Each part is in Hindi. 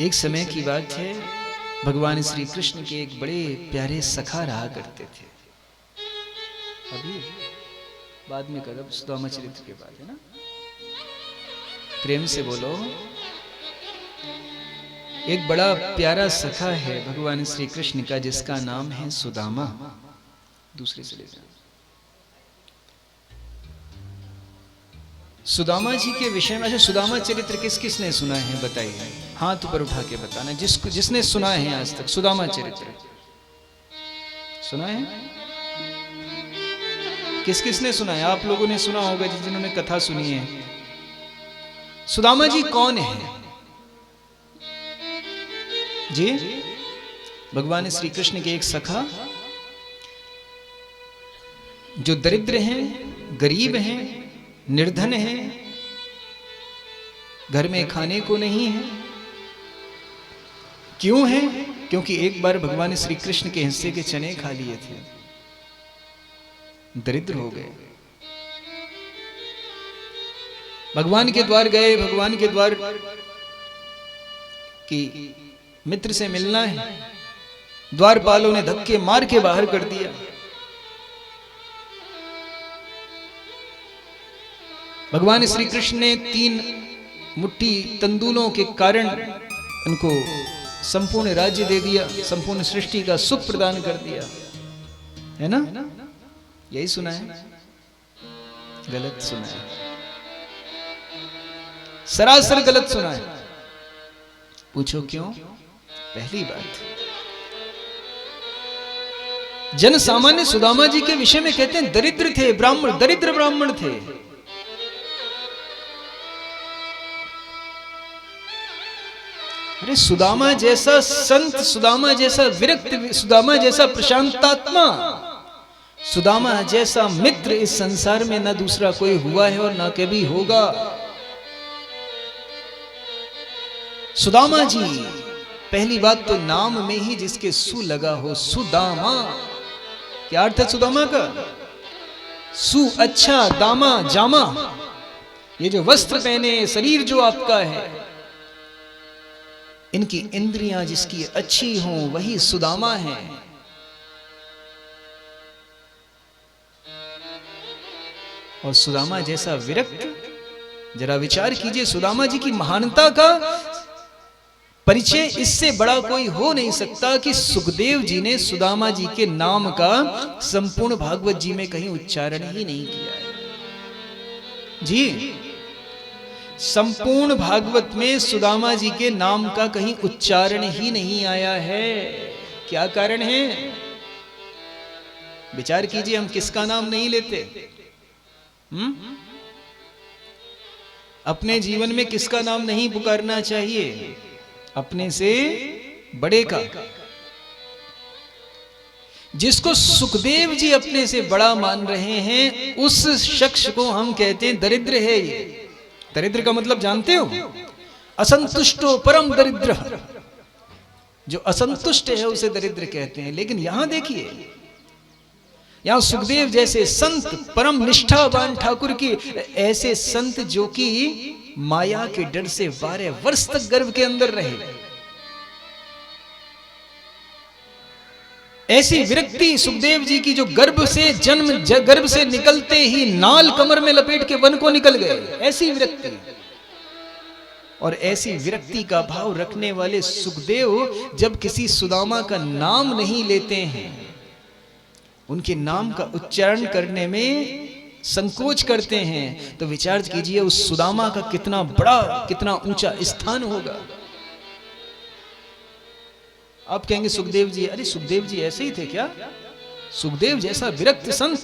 एक समय की बात है, भगवान श्री कृष्ण के एक बड़े प्यारे सखा रहा करते थे। अभी बाद में कदम सुदामा चरित्र के बाद है ना, प्रेम से बोलो। एक बड़ा प्यारा सखा है भगवान श्री कृष्ण का, जिसका नाम है सुदामा। दूसरे से ले जाओ। सुदामा जी के विषय में, अच्छा सुदामा चरित्र किस किसने सुना है बताइए, हाथ ऊपर उठा के बताना। जिसने सुना है आज तक सुदामा चरित्र सुना है? किस किसने सुना है? आप लोगों ने सुना होगा जिन्होंने कथा सुनी है। सुदामा जी कौन है जी? भगवान श्री कृष्ण के एक सखा, जो दरिद्र हैं, गरीब हैं, निर्धन है, घर में खाने को नहीं है। क्यों है? क्योंकि एक बार भगवान श्री कृष्ण के हिस्से के चने खा लिए थे, दरिद्र हो गए। भगवान के द्वार गए, भगवान के द्वार की मित्र से मिलना है, द्वारपालों ने धक्के मार के बाहर कर दिया। भगवान श्री कृष्ण ने 3 मुट्ठी तंदूलों के कारण उनको संपूर्ण राज्य दे दिया, संपूर्ण सृष्टि का सुख प्रदान कर दिया, है ना? यही सुना है? गलत सुना है, सरासर गलत सुना है। पूछो क्यों? पहली बात, जन सामान्य सुदामा जी के विषय में कहते हैं दरिद्र थे, ब्राह्मण, दरिद्र ब्राह्मण थे। अरे सुदामा जैसा संत, सुदामा जैसा विरक्त, सुदामा जैसा प्रशांतात्मा, सुदामा जैसा मित्र इस संसार में ना दूसरा कोई हुआ है और ना कभी होगा। सुदामा जी, पहली बात तो नाम में ही जिसके सु लगा हो, सुदामा। क्या अर्थ है सुदामा का? सु अच्छा, दामा जामा, ये जो वस्त्र पहने, शरीर जो आपका है, इनकी इंद्रियां जिसकी अच्छी हों वही सुदामा है। और सुदामा जैसा विरक्त, जरा विचार कीजिए, सुदामा जी की महानता का परिचय इससे बड़ा कोई हो नहीं सकता कि सुखदेव जी ने सुदामा जी के नाम का संपूर्ण भागवत जी में कहीं उच्चारण ही नहीं किया है जी। संपूर्ण भागवत में सुदामा जी के नाम का कहीं उच्चारण ही नहीं आया है। क्या कारण है? विचार कीजिए, हम किसका नाम नहीं लेते? अपने जीवन में किसका नाम नहीं पुकारना चाहिए? अपने से बड़े का। जिसको सुखदेव जी अपने से बड़ा मान रहे हैं, उस शख्स को हम कहते हैं दरिद्र है। ये दरिद्र का मतलब जानते हो? असंतुष्टो परम दरिद्र। जो असंतुष्ट है उसे दरिद्र कहते हैं। लेकिन यहां देखिए, यहां सुखदेव जैसे संत, परम निष्ठावान ठाकुर की, ऐसे संत जो कि माया के डर से 12 वर्ष तक गर्भ के अंदर रहे, ऐसी विरक्ति सुखदेव जी की, जो गर्भ से निकलते ही नाल कमर में लपेट के वन को निकल गए, ऐसी विरक्ति। और ऐसी विरक्ति का भाव रखने वाले सुखदेव जब किसी सुदामा का नाम नहीं लेते हैं, उनके नाम का उच्चारण करने में संकोच करते हैं, तो विचार कीजिए उस सुदामा का कितना बड़ा, कितना ऊंचा स्थान होगा। आप कहेंगे सुखदेव जी, अरे सुखदेव जी ऐसे ही थे क्या? सुखदेव जैसा विरक्त संत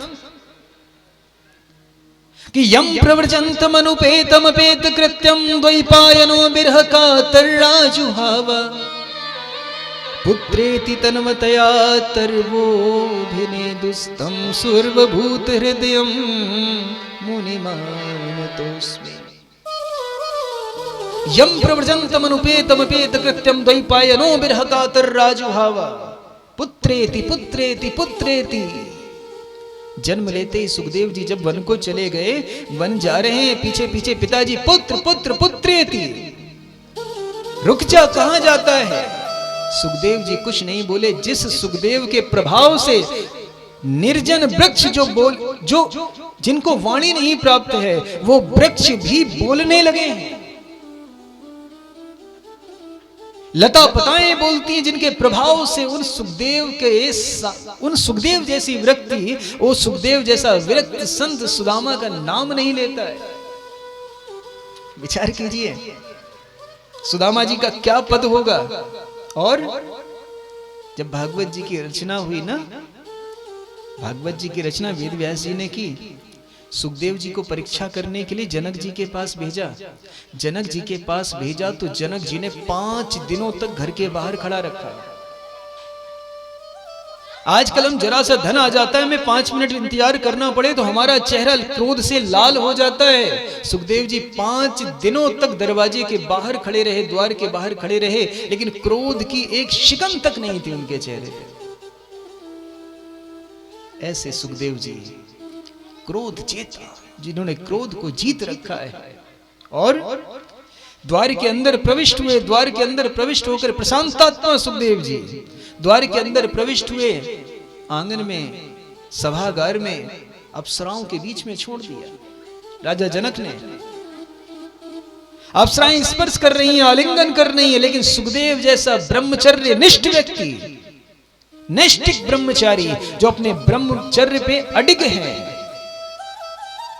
कि यम प्रव्रजंतम अनुपेतम अपेत कृत्यम द्वैपायनो बिरह कातर्राजुहावा पुत्रेति तन्मतया तर्वोभिनेदुस्तं सर्वभूत हृदयं मुनिमानतोस्मि। यम प्रव्रजंतम अनुपेतम अपेत कृत्यम द्वैपायनो बिरह कातर्राजुहावा पुत्रेति पुत्रेति पुत्रेति। जन्म लेते ही सुखदेव जी जब वन को चले गए, वन जा रहे हैं, पीछे पीछे पिताजी पुत्र पुत्र पुत्रेति रुक जा, कहां जाता है? सुखदेव जी कुछ नहीं बोले। जिस सुखदेव के प्रभाव से निर्जन वृक्ष जो जिनको वाणी नहीं प्राप्त है, वो वृक्ष भी बोलने लगे हैं। लता पताएं बोलती हैं जिनके प्रभाव से उन सुखदेव जैसी विरक्ति, वो सुखदेव जैसा विरक्त संत सुदामा का नाम नहीं लेता है। विचार कीजिए सुदामा जी का क्या पद होगा। और जब भागवत जी की रचना हुई ना, भागवत जी की रचना वेद व्यास जी ने की, सुखदेव जी को परीक्षा करने के लिए जनक जी के पास भेजा। जनक जी के पास भेजा तो जनक जी ने 5 दिनों तक घर के बाहर खड़ा रखा। आजकल हम जरा सा धन आ जाता है, हमें 5 मिनट इंतजार करना पड़े तो हमारा चेहरा क्रोध से लाल हो जाता है। सुखदेव जी 5 दिनों तक दरवाजे के बाहर खड़े रहे, द्वार के बाहर खड़े रहे, लेकिन क्रोध की एक शिकन तक नहीं थी उनके चेहरे पे। ऐसे सुखदेव जी क्रोध चेता, जिन्होंने क्रोध को जीत रखा है। और द्वार के अंदर प्रविष्ट हुए। द्वार के अंदर प्रविष्ट होकर प्रशांतात्मा सुखदेव जी द्वार के अंदर प्रविष्ट हुए। आंगन में, सभागार में अप्सराओं के बीच में छोड़ दिया राजा जनक ने। अप्सराएं स्पर्श कर रही हैं, आलिंगन कर रही हैं, लेकिन सुखदेव जैसा ब्रह्मचर्य निष्ठ व्यक्ति, नैष्ठिक ब्रह्मचारी, जो अपने ब्रह्मचर्य पे अडिग है,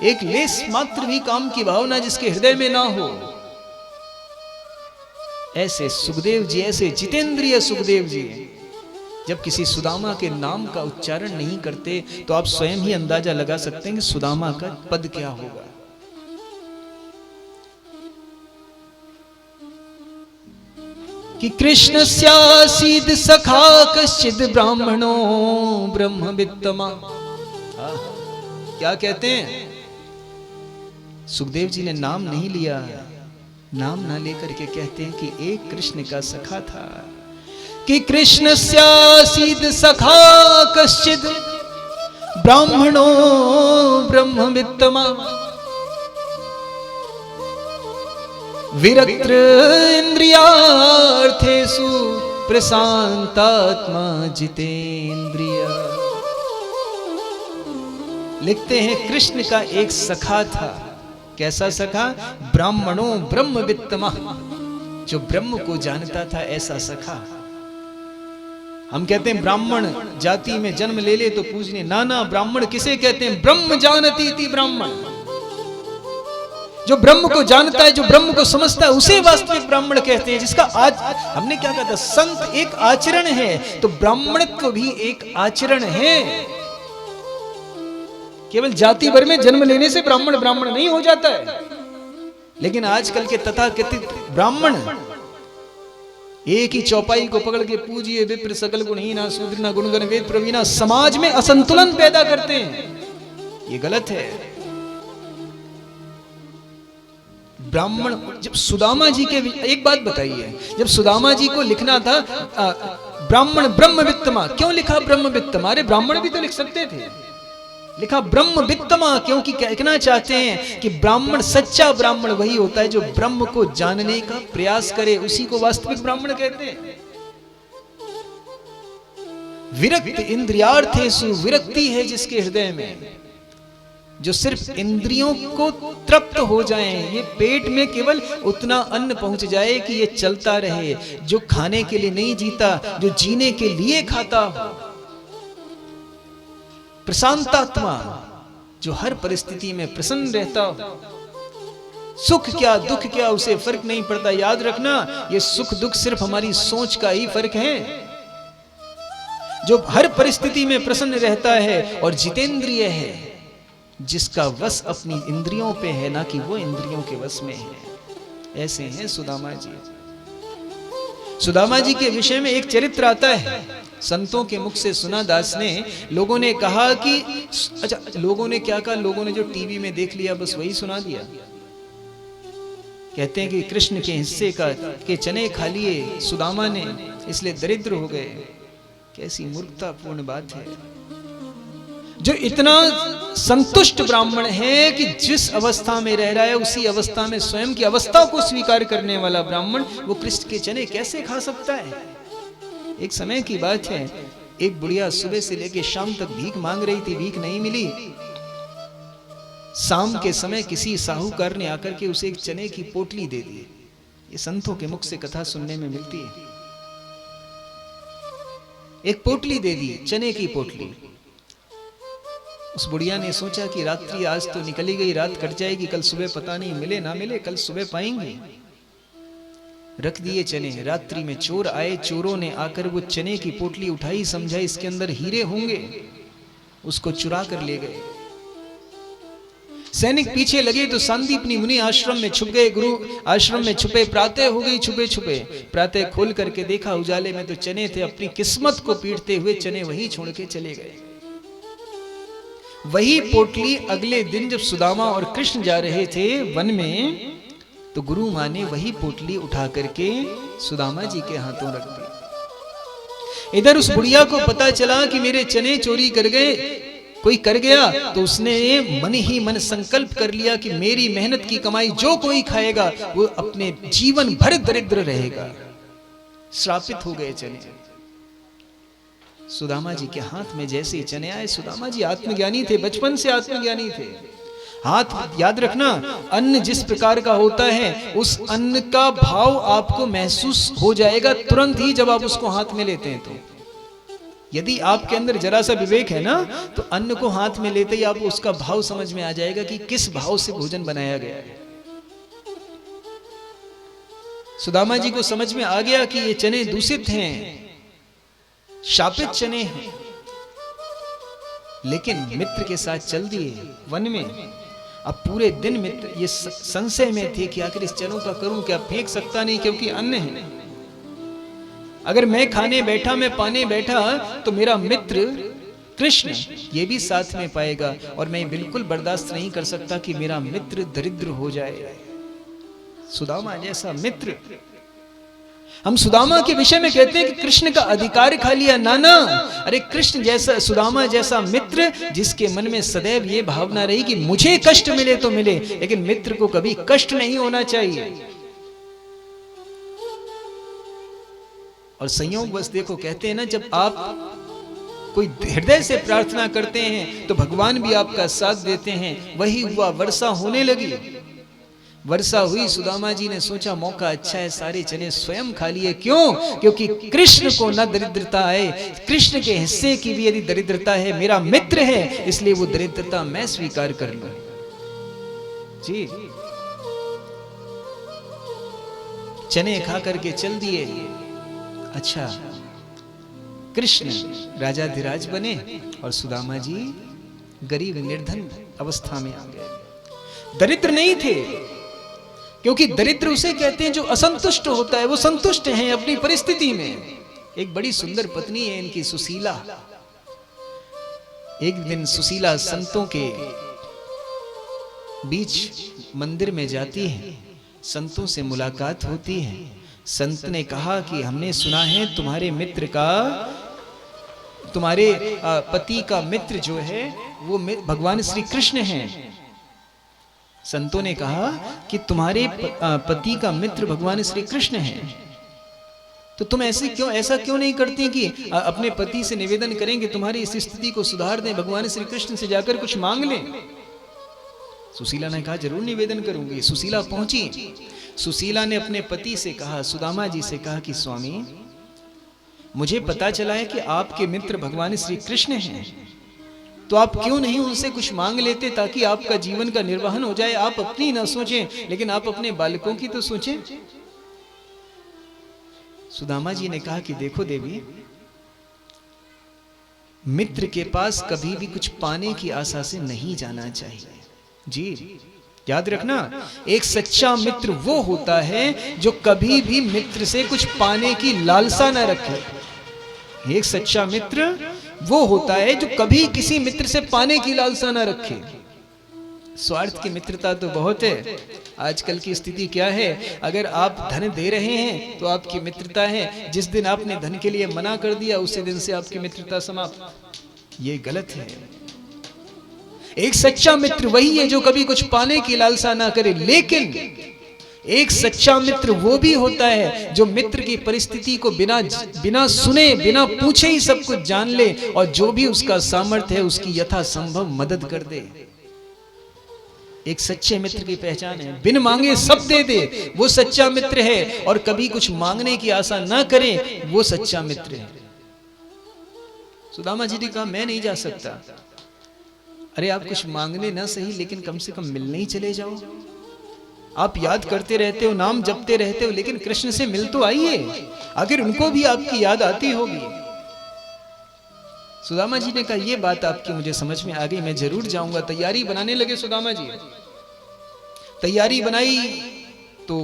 एक लेस मात्र भी काम की भावना जिसके हृदय में ना हो, ऐसे सुखदेव जी, ऐसे जितेंद्रिय सुखदेव जी जब किसी सुदामा के नाम का उच्चारण नहीं करते तो आप स्वयं ही अंदाजा लगा सकते हैं कि सुदामा का पद क्या होगा। कि कृष्ण स्यासीद सखा कश्चिद ब्राह्मणो ब्रह्मवित्तमा। क्या कहते हैं? सुखदेव जी ने नाम नहीं लिया, नाम ना लेकर के कहते हैं कि एक कृष्ण का सखा था। कि कृष्ण स्यासीद सखा कश्चिद ब्राह्मणो ब्रह्मवित्तमा विरक्त इंद्रियार्थेषु प्रशांतात्मा जितेंद्रिय। लिखते हैं कृष्ण का एक सखा था। कैसा सखा? ब्राह्मणों ब्रह्मवित्तमा, जो ब्रह्म को जानता था ऐसा सखा। हम कहते हैं ब्राह्मण जाति में जन्म ले ले तो पूजने, ना, ब्राह्मण किसे कहते हैं? ब्रह्म जानती थी ब्राह्मण। जो ब्रह्म को जानता है, जो ब्रह्म को समझता है, उसे वास्तविक ब्राह्मण कहते हैं। जिसका आज हमने क्या कहा था, संत एक आचरण है, तो ब्राह्मणत्व भी एक आचरण है। केवल जाति भर में जन्म लेने से ब्राह्मण ब्राह्मण नहीं हो जाता है। लेकिन आजकल के तथाकथित ब्राह्मण एक ही चौपाई को पकड़ के पूजिए विप्र सकल गुणहीना शूद्रना गुणगण वेद प्रवीणा, समाज में असंतुलन पैदा करते हैं। ये गलत है। ब्राह्मण, जब सुदामा जी के, एक बात बताइए, जब सुदामा जी को लिखना था ब्राह्मण ब्रह्मवित्तमा, क्यों लिखा ब्रह्मवित्तमा? अरे ब्राह्मण भी तो लिख सकते थे। लिखा ब्रह्मवित्तमा क्योंकि कहना चाहते हैं कि ब्राह्मण, सच्चा ब्राह्मण वही होता है जो ब्रह्म को जानने का प्रयास करे, उसी को वास्तविक ब्राह्मण कहते हैं। विरक्त इंद्रियार्थेषु, विरक्ति है जिसके हृदय में, जो सिर्फ इंद्रियों को तृप्त हो जाए, ये पेट में केवल उतना अन्न पहुंच जाए कि ये चलता रहे, जो खाने के लिए नहीं जीता, जो जीने के लिए खाता हो। प्रशांतात्मा, जो हर परिस्थिति में प्रसन्न रहता हो, सुख क्या दुख क्या उसे फर्क नहीं पड़ता। याद रखना, ये सुख दुख सिर्फ हमारी सोच का ही फर्क है। जो हर परिस्थिति में प्रसन्न रहता है और जितेंद्रिय है, जिसका वश अपनी इंद्रियों पे है, ना कि वो इंद्रियों के वश में है। ऐसे हैं सुदामा जी। सुदामा जी के विषय में एक चरित्र आता है, संतों के मुख से सुना दास ने। लोगों ने कहा कि, अच्छा लोगों ने क्या कहा? लोगों ने जो टीवी में देख लिया बस वही सुना दिया। कहते हैं कि कृष्ण के हिस्से के चने खा लिए सुदामा ने, इसलिए दरिद्र हो गए। कैसी मूर्खतापूर्ण बात है। जो इतना संतुष्ट ब्राह्मण है कि जिस अवस्था में रह रहा है उसी अवस्था में स्वयं की अवस्था को स्वीकार करने वाला ब्राह्मण, वो कृष्ण के चने कैसे खा सकता है? एक समय की बात है, एक बुढ़िया सुबह से लेकर शाम तक भीख मांग रही थी, भीख नहीं मिली। शाम के समय किसी साहूकार ने आकर के उसे एक चने की पोटली दे दी। ये संतों के मुख से कथा सुनने में मिलती है। एक पोटली दे दी, चने की पोटली। उस बुढ़िया ने सोचा कि रात्रि आज तो निकली गई, रात कट जाएगी, कल सुबह पता नहीं मिले ना मिले, कल सुबह पाएंगे। रख दिए चने। रात्रि में चोर आए, चोरों ने आकर वो चने की पोटली उठाई, समझा इसके अंदर हीरे होंगे, उसको चुरा कर ले गए। सैनिक पीछे लगे तो संदीपनी मुनि आश्रम में छुप गए, गुरु आश्रम में छुपे। प्रातः हो गई छुपे छुपे। प्रातः खोल करके देखा, उजाले में तो चने थे। अपनी किस्मत को पीटते हुए चने वहीं छोड़ के चले गए। वही पोटली अगले दिन जब सुदामा और कृष्ण जा रहे थे वन में, तो गुरु मां ने वही पोटली उठा करके सुदामा जी के हाथों रख दी। इधर उस बुढ़िया को पता चला कि मेरे चने चोरी कर गए, कोई कर गया, तो उसने मन ही मन संकल्प कर लिया कि मेरी मेहनत की कमाई जो कोई खाएगा वो अपने जीवन भर दरिद्र रहेगा। श्रापित हो गए चने। सुदामा जी के हाथ में जैसे ही चने आए, सुदामा जी आत्मज्ञानी थे, बचपन से आत्मज्ञानी थे। हाथ याद रखना, अन्न जिस प्रकार का होता है उस अन्न का भाव आपको महसूस हो जाएगा तुरंत ही जब आप उसको हाथ में लेते हैं। तो यदि आपके अंदर जरा सा विवेक है ना, तो अन्न को हाथ में लेते ही आपको उसका भाव समझ में आ जाएगा कि किस भाव से भोजन बनाया गया है। सुदामा जी को समझ में आ गया कि ये चने दूषित हैं, शापित चने हैं, लेकिन मित्र के साथ चल दिए वन में। अब पूरे दिन मित्र ये संशय में थे कि आखिर इस चनों का करूं क्या, फेंक सकता नहीं क्योंकि अन्न है। अगर मैं खाने बैठा, मैं पाने बैठा, तो मेरा मित्र कृष्ण ये भी साथ में पाएगा, और मैं बिल्कुल बर्दाश्त नहीं कर सकता कि मेरा मित्र दरिद्र हो जाए। सुदामा जैसा मित्र। हम सुदामा के विषय में कहते हैं कि कृष्ण का अधिकार खा लिया। नाना, अरे कृष्ण जैसा, सुदामा जैसा मित्र जिसके मन में सदैव ये भावना रही कि मुझे कष्ट मिले तो मिले, लेकिन मित्र को कभी कष्ट नहीं होना चाहिए। और संयोग बस देखो, कहते हैं ना, जब आप कोई हृदय से प्रार्थना करते हैं तो भगवान भी आपका साथ देते हैं। वही हुआ, वर्षा होने लगी। वर्षा हुई, सुदामा जी ने सोचा मौका अच्छा है, सारे चने स्वयं खा लिए। क्यों? क्योंकि कृष्ण को न दरिद्रता है, कृष्ण के हिस्से की भी यदि दरिद्रता है, मेरा मित्र है, इसलिए वो दरिद्रता मैं स्वीकार कर लूं। जी, चने खा करके चल दिए। अच्छा, कृष्ण राजाधिराज बने और सुदामा जी गरीब निर्धन अवस्था में आ गए। दरिद्र नहीं थे, क्योंकि दरिद्र उसे कहते हैं जो असंतुष्ट होता है। वो संतुष्ट हैं अपनी परिस्थिति में। एक बड़ी सुंदर पत्नी है इनकी, सुशीला। एक दिन सुशीला संतों के बीच मंदिर में जाती है, संतों से मुलाकात होती है। संत ने कहा कि हमने सुना है तुम्हारे मित्र का, तुम्हारे पति का मित्र जो है वो भगवान श्री कृष्ण हैं। संतों ने कहा कि तुम्हारे पति का मित्र भगवान श्री कृष्ण हैं, तो तुम ऐसा क्यों नहीं करती कि अपने पति से निवेदन करेंगे तुम्हारी इस स्थिति को सुधार दें, भगवान श्री कृष्ण से जाकर कुछ मांग लें। सुशीला ने कहा जरूर निवेदन करूंगी। सुशीला पहुंची। सुशीला ने अपने पति से कहा, सुदामा जी से कहा कि स्वामी, मुझे पता चला है कि आपके मित्र भगवान श्री कृष्ण हैं, तो आप क्यों नहीं उनसे कुछ मांग लेते ताकि आपका जीवन का निर्वहन हो जाए। आप अपनी ना सोचें, लेकिन आप अपने बालकों की तो सोचें। सुदामा जी ने कहा कि देखो देवी, मित्र के पास कभी भी कुछ पाने की आशा से नहीं जाना चाहिए। जी, याद रखना, एक सच्चा मित्र वो होता है जो कभी भी मित्र से कुछ पाने की लालसा न रखे। एक सच्चा मित्र वो होता है जो कभी किसी मित्र से पाने की लालसा न रखे। स्वार्थ की मित्रता तो बहुत है। आजकल की स्थिति क्या है, अगर आप धन दे रहे हैं तो आपकी मित्रता है, जिस दिन आपने धन के लिए मना कर दिया उसी दिन से आपकी मित्रता समाप्त। ये गलत है। एक सच्चा मित्र वही है जो कभी कुछ पाने की लालसा ना करे, लेकिन एक सच्चा मित्र वो भी होता है जो मित्र की परिस्थिति को बिना सुने बिना पूछे ही सब कुछ जान ले और जो भी उसका सामर्थ्य है उसकी यथासंभव मदद कर दे। एक सच्चे मित्र की पहचान है, बिन मांगे सब दे दे, वो सच्चा मित्र है। और कभी कुछ मांगने की आशा ना करे, वो सच्चा मित्र है। सुदामा जी ने कहा मैं नहीं जा सकता। अरे आप कुछ मांगने ना सही, लेकिन कम से कम मिलने ही चले जाओ। आप याद करते रहते हो, नाम जपते रहते हो, लेकिन कृष्ण से मिल तो आइए, आखिर उनको भी आपकी याद आती होगी। सुदामा जी ने कहा ये बात आपकी मुझे समझ में आ गई, मैं जरूर जाऊंगा। तैयारी बनाने लगे सुदामा जी। तैयारी बनाई तो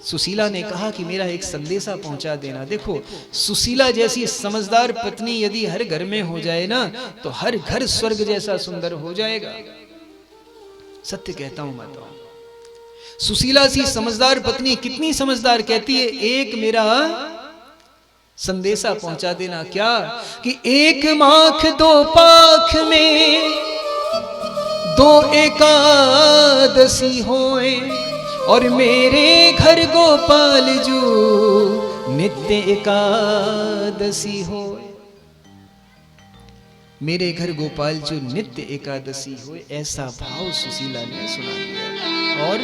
सुशीला ने कहा कि मेरा एक संदेशा पहुंचा देना। देखो, सुशीला जैसी समझदार पत्नी यदि हर घर में हो जाए ना, तो हर घर स्वर्ग जैसा सुंदर हो जाएगा। सत्य कहता हूं माताओं, सुशीला सी समझदार पत्नी कितनी समझदार, कहती है एक मेरा संदेशा पहुंचा देना। क्या? कि एक माख दो पाख में दो एकादशी होए, और मेरे घर गोपाल जू नित्य एकादशी होए। मेरे घर गोपाल जो नित्य एकादशी होए, ऐसा भाव सुशीला ने सुना दिया। और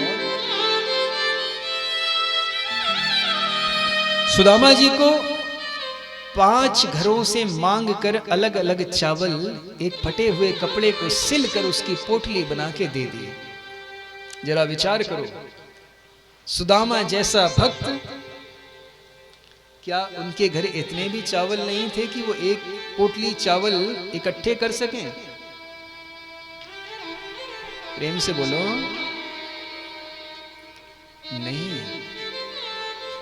सुदामा जी को 5 घरों से मांग कर अलग अलग चावल एक फटे हुए कपड़े को सिल कर उसकी पोटली बना के दे दिए। जरा विचार करो, सुदामा जैसा भक्त, क्या उनके घर इतने भी चावल नहीं थे कि वो एक पोटली चावल इकट्ठे कर सकें? प्रेम से बोलो, नहीं।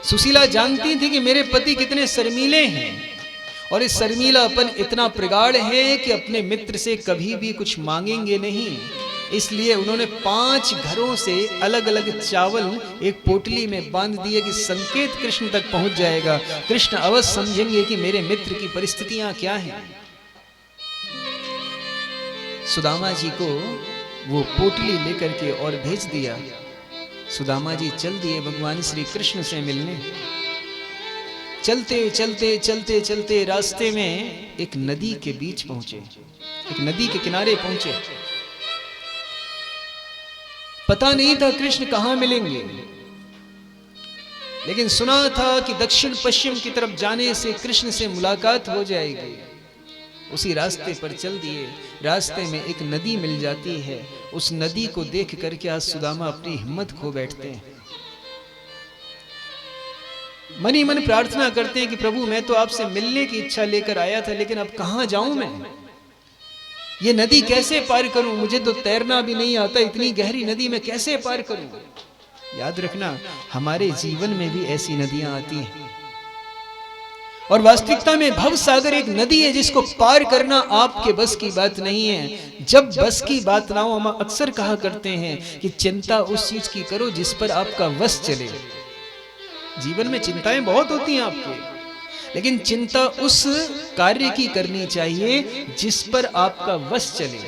सुशीला जानती थी कि मेरे पति कितने शर्मीले हैं, और इस शर्मीलापन इतना प्रगाढ़ है कि अपने मित्र से कभी भी कुछ मांगेंगे नहीं। इसलिए उन्होंने 5 घरों से अलग अलग चावल एक पोटली में बांध दिए कि संकेत कृष्ण तक पहुंच जाएगा। कृष्ण अवश्य समझेंगे कि मेरे मित्र की परिस्थितियां क्या हैं। सुदामा जी को वो पोटली लेकर के और भेज दिया। सुदामा जी चल दिए भगवान श्री कृष्ण से मिलने। चलते चलते चलते चलते रास्ते में एक नदी के बीच पहुंचे, एक नदी के किनारे पहुंचे। पता नहीं था कृष्ण कहां मिलेंगे, लेकिन सुना था कि दक्षिण पश्चिम की तरफ जाने से कृष्ण से मुलाकात हो जाएगी। उसी रास्ते पर चल दिए। रास्ते में एक नदी मिल जाती है। उस नदी को देख करके आज सुदामा अपनी हिम्मत खो बैठते हैं। मन ही मन प्रार्थना करते हैं कि प्रभु मैं तो आपसे मिलने की इच्छा लेकर आया था, लेकिन अब कहां जाऊं मैं? ये नदी कैसे पार करूं? मुझे तो तैरना भी नहीं आता, इतनी गहरी नदी में कैसे पार करूं? याद रखना, हमारे जीवन में भी ऐसी नदियां आती हैं, और वास्तविकता में भव सागर एक नदी है जिसको पार करना आपके बस की बात नहीं है। जब बस की बात ना हो, हम अक्सर कहा करते हैं कि चिंता उस चीज की करो जिस पर आपका वश चले। जीवन में चिंताएं बहुत होती हैं आपके, लेकिन चिंता उस कार्य की करनी चाहिए जिस पर आपका वश चले,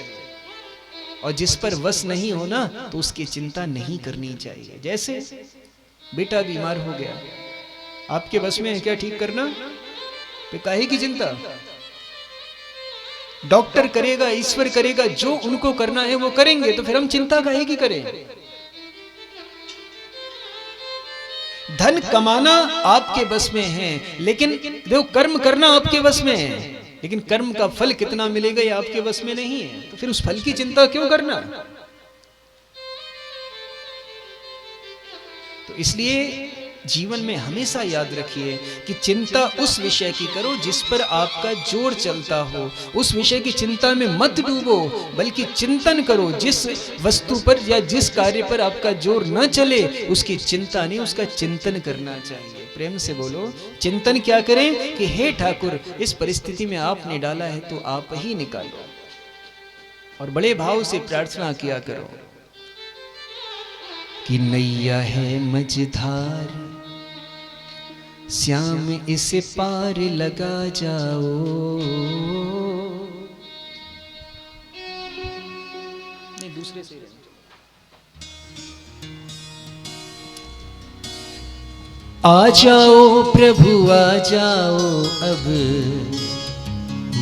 और जिस पर वश नहीं होना तो उसकी चिंता नहीं करनी चाहिए। जैसे बेटा बीमार हो गया, आपके बस में है क्या ठीक करना? तो काहे की चिंता? डॉक्टर करेगा, ईश्वर करेगा, जो उनको करना है वो करेंगे, तो फिर हम चिंता काहे की करें? धन कमाना आपके बस में है, लेकिन देखो कर्म करना आपके बस में है, लेकिन कर्म का फल कितना मिलेगा ये आपके बस में नहीं है। तो फिर उस फल की चिंता क्यों करना? तो इसलिए जीवन में हमेशा याद रखिए कि चिंता उस विषय की करो जिस पर आपका जोर चलता हो। उस विषय की चिंता में मत डूबो, बल्कि चिंतन करो। जिस वस्तु पर या जिस कार्य पर आपका जोर न चले उसकी चिंता नहीं, उसका चिंतन करना चाहिए। प्रेम से बोलो, चिंतन क्या करें कि हे ठाकुर, इस परिस्थिति में आपने डाला है तो आप ही निकालो, और बड़े भाव से प्रार्थना किया करो कि नैया है मझधार, श्याम इसे पार लगा जाओ। दूसरे से रहेंगे। आ जाओ प्रभु आ जाओ, अब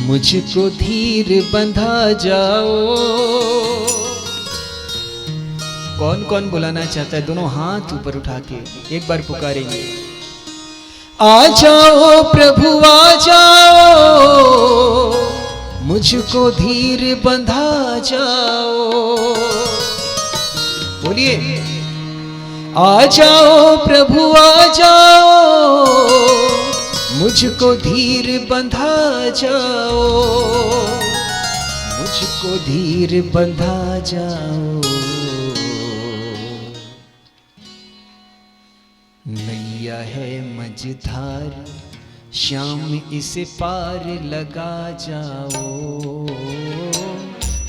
मुझको धीर बंधा जाओ। कौन कौन बुलाना चाहता है? दोनों हाथ ऊपर उठा के एक बार पुकारेंगे। आ जाओ प्रभु आ जाओ, मुझको धीर बंधा जाओ। बोलिए, आ जाओ प्रभु आ जाओ, मुझको धीर बंधा जाओ, मुझको धीर बंधा जाओ। नैया है मझधार, शाम इसे पार लगा जाओ।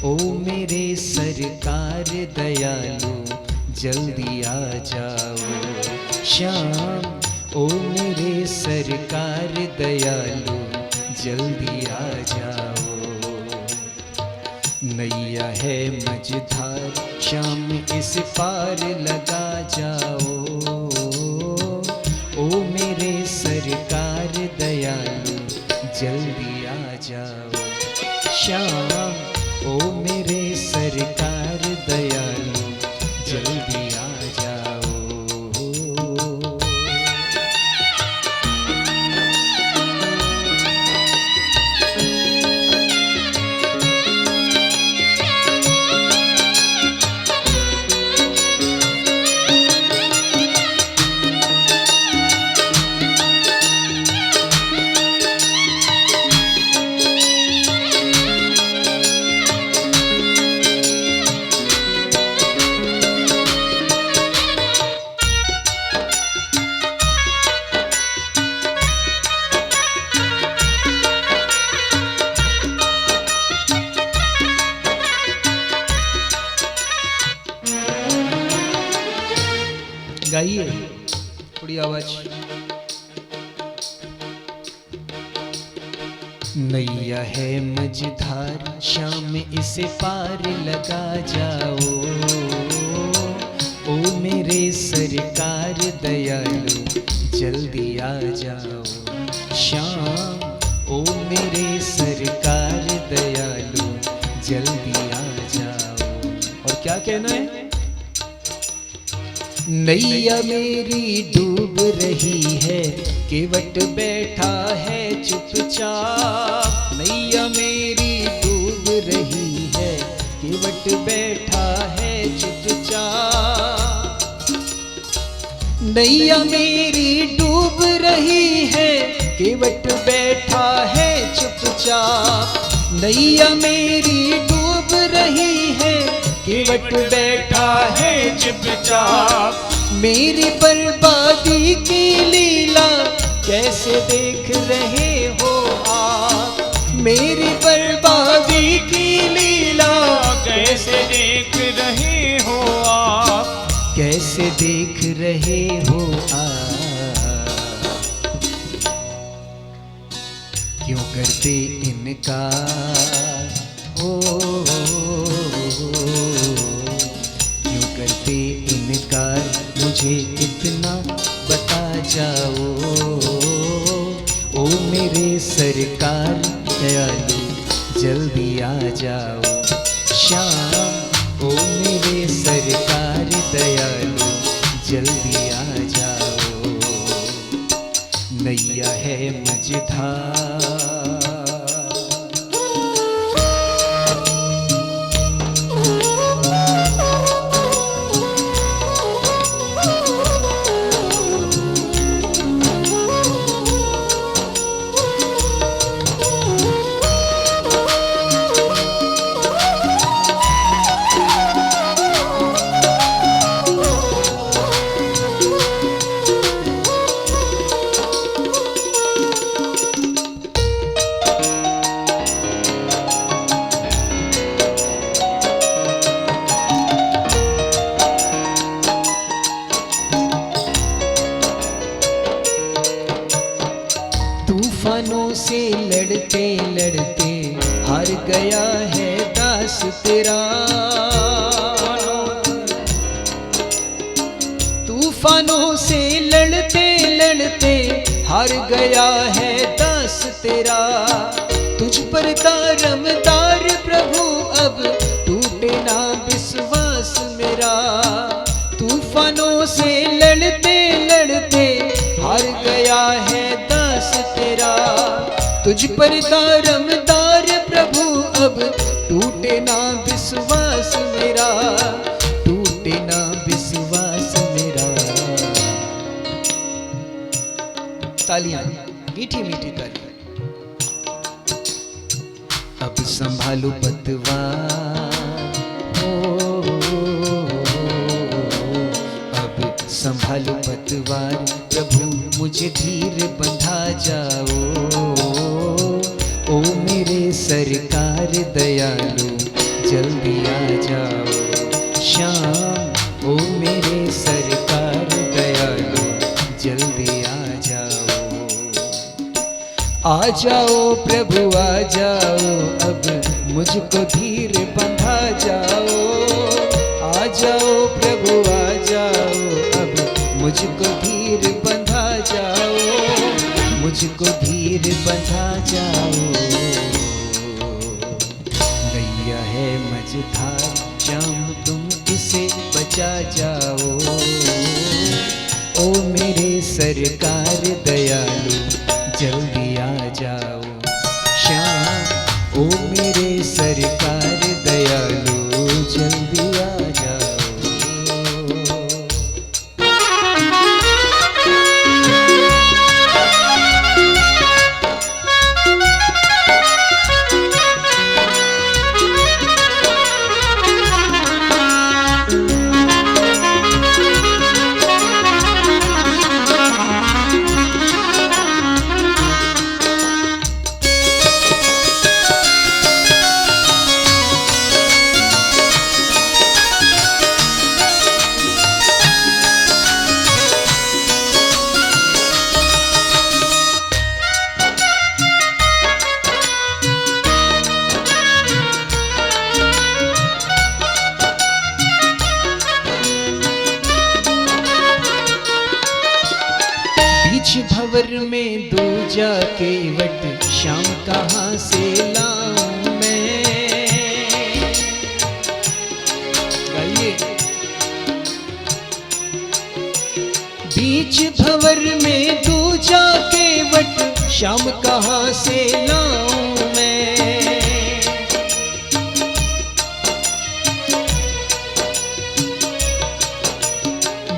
ओ मेरे सरकार दयालु, जल्दी आ जाओ। श्याम ओ मेरे सरकार दयालु, जल्दी आ जाओ। नैया है मझधार, शाम इस पार लगा जाओ। ओ मेरे सरकार दयालु, जल्दी आ जाओ। श्याम ओ मेरे सरकार दयालु, जल्दी आ जाओ। गाइए थोड़ी आवाज। नैया है मझधार, शाम इसे पार लगा जाओ। ओ मेरे सरकार दयालु, जल्दी आ जाओ। श्याम ओ मेरे सरकार दयालु, जल्दी आ जाओ। और क्या कहना है? नैया मेरी डूब रही है, केवट बैठा है चुपचाप। नैया मेरी डूब रही है, केवट बैठा है चुपचाप। नैया मेरी डूब रही है, केवट बैठा है चुपचाप। नैया मेरी डूब रही है, केवट बैठा है चुपचाप। मेरी बर्बादी की लीला कैसे देख रहे हो आप? मेरी बर्बादी की लीला कैसे देख रहे हो आप? कैसे देख रहे हो आप? क्यों करते इनकार? हो क्यों करते इनकार? मुझे इतना बता जाओ। ओ मेरे सरकार दयालु, जल्दी आ जाओ। श्याम ओ मेरे सरकार दयालु, जल्दी आ जाओ। नैया है मझधार, तूफानों से लड़ते लड़ते हार गया है दास तेरा। लड़ते हार गया है दास तेरा। तुझ पर दारमदार प्रभु अब टूटे ना विश्वास मेरा। तूफानों से लड़ते लड़ते हार गया है दास तेरा। तुझ पर दारमदार प्रभु अब टूटे ना विश्वास मेरा, टूटे ना विश्वास मेरा। तालियां, मीठी मीठी तालियां। अब संभालो पतवार, अब संभालो पतवार प्रभु मुझे धीर बंधा जाओ। ओ मेरे सरकार दयालु जल्दी आ जाओ। श्याम ओ मेरे सरकार दयालु जल्दी आ जाओ प्रभु आ जाओ। अब मुझको धीर बंधा जाओ। आ जाओ प्रभु आ जाओ। अब मुझको धीर बंधा जाओ। मुझको धीर बंधा जाओ। नैया है मझधार श्याम तुम इसे बचा जाओ। ओ मेरे सरकार दयालु जल्दी आ जाओ। श्याम ओ मेरे सरकार दयालु जल्दी आ जाओ। भंवर में दूजा केवट श्याम कहाँ से लाऊं मैं। गाइए। बीच भंवर में दूजा केवट श्याम कहाँ से लाऊं मैं।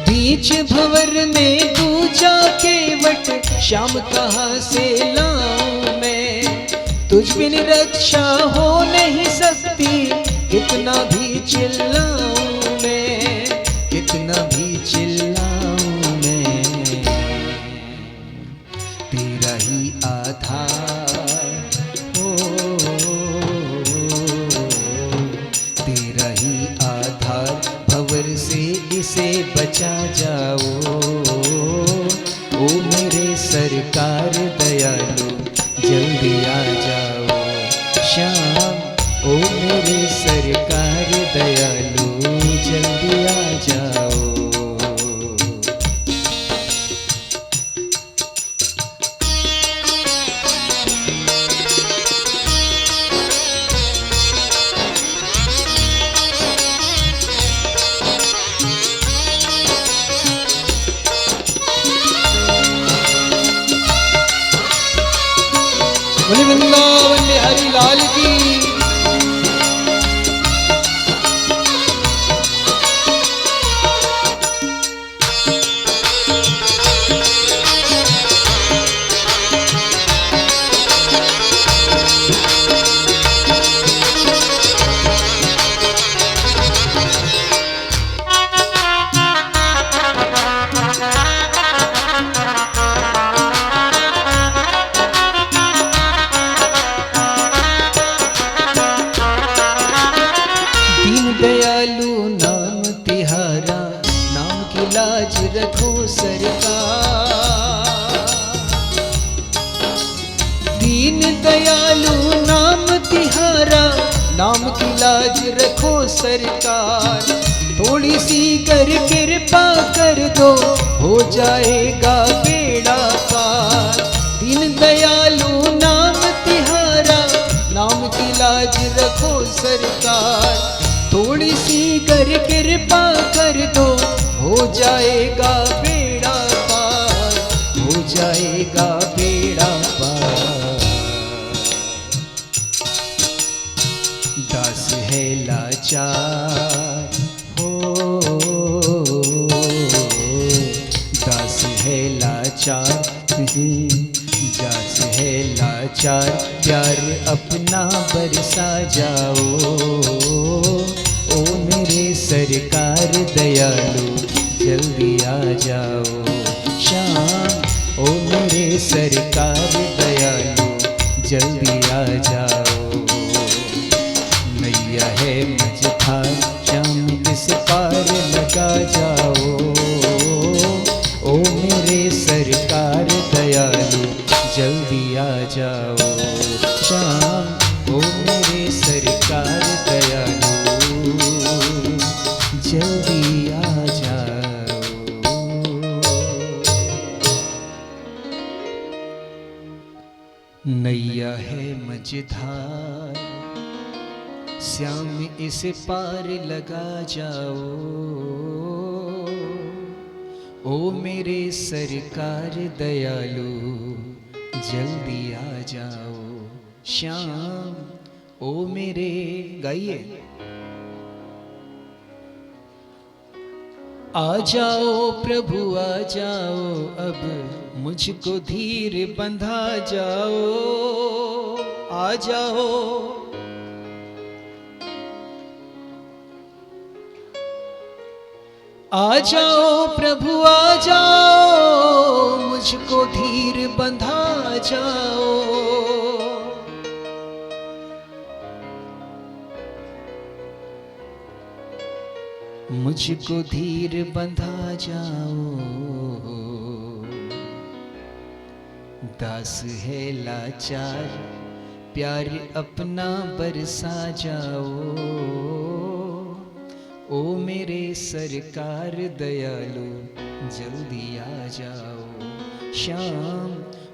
बीच भंवर में दूजा केवट श्याम कहाँ से लाऊं मैं। तुझ बिन रक्षा हो नहीं सकती कितना भी चिल्लाऊं मैं, कितना भी चिल्लाऊं मैं। तेरा ही आधार हो, तेरा ही आधार भंवर से इसे बचा जाओ। ओ मेरे सरकार दयालु जल्दी आ जाओ। श्याम ओ मेरे सरकार दयालु जल्दी आ जाओ। बोले वृंदावन बिहारी लाल की। दयालु नाम तिहारा, नाम की लाज रखो सरकार। दीन दयालु नाम तिहारा, नाम की लाज रखो सरकार। थोड़ी सी कर कृपा कर दो, हो जाएगा बेड़ा रखो सरकार, थोड़ी सी कर कृपा कर दो, हो जाएगा बेड़ा पार, हो जाएगा बेड़ा पार। दास है लाचार हो, दास है लाचार, दास है लाचार, प्यार अपना बरसा जाओ। ओ मेरे सरकार दयालु जल्दी आ जाओ श्याम, ओ मेरे सरकार दयालु जल्दी आ जाओ। नैया है मझधार श्याम इस पार लगा जाओ। ओ मेरे सरकार दयालु जल्दी आ जाओ श्याम, ओ मेरे सरकार दयालु जल्दी आ जाओ। नैया है मझधार श्याम इस पार लगा जाओ। ओ मेरे सरकार दयालु जल्दी आ जाओ श्याम, ओ मेरे, गाइए। आ जाओ प्रभु आ जाओ, अब मुझको धीर बंधा जाओ। आ जाओ, आ जाओ प्रभु आ जाओ, मुझको धीर बंधा जाओ। मुझको धीर बंधा जाओ। दास है लाचार, प्यार अपना बरसा जाओ। ओ मेरे सरकार दयालु जल्दी आ जाओ श्याम,